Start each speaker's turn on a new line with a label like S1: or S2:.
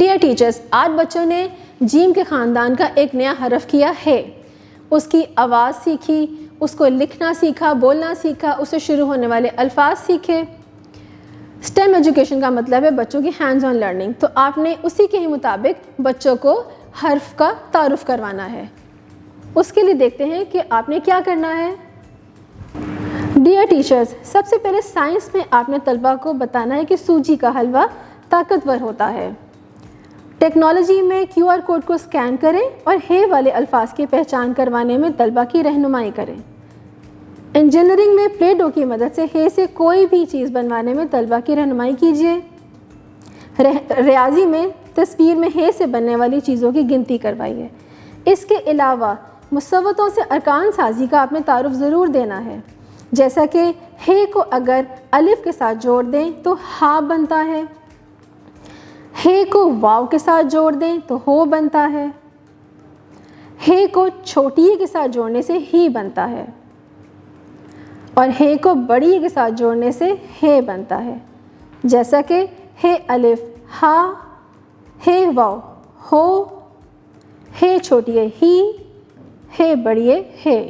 S1: Dear teachers, آج بچوں نے جیم کے خاندان کا ایک نیا حرف کیا ہے. اس کی آواز سیکھی، اس کو لکھنا سیکھا، بولنا سیکھا، اس سے شروع ہونے والے الفاظ سیکھے. اسٹیم ایجوکیشن کا مطلب ہے بچوں کی ہینڈز آن لرننگ. تو آپ نے اسی کے ہی مطابق بچوں کو حرف کا تعارف کروانا ہے. اس کے لیے دیکھتے ہیں کہ آپ نے کیا کرنا ہے. ڈیئر ٹیچرز، سب سے پہلے سائنس میں آپ نے طلبہ کو بتانا ہے کہ سوجی کا حلوہ طاقتور ہوتا ہے. ٹیکنالوجی میں QR کوڈ کو اسکین کریں اور ہے والے الفاظ کی پہچان کروانے میں طلبہ کی رہنمائی کریں. انجینئرنگ میں پلے ڈو کی مدد سے ہے سے کوئی بھی چیز بنوانے میں طلبہ کی رہنمائی کیجیے. ریاضی میں تصویر میں ہے سے بننے والی چیزوں کی گنتی کروائیے. اس کے علاوہ مصوتوں سے ارکان سازی کا آپ نے تعارف ضرور دینا ہے. جیسا کہ ہے کو اگر الف کے ساتھ جوڑ دیں تو ہا بنتا ہے، ہے کو واو کے ساتھ جوڑ دیں تو ہو بنتا ہے، ہے کو چھوٹی کے ساتھ جوڑنے سے ہی بنتا ہے، اور ہے کو بڑی کے ساتھ جوڑنے سے ہے بنتا ہے. جیسا کہ ہے الف ہا، ہے واو ہو، ہے چھوٹی ہی، ہے بڑی ہے.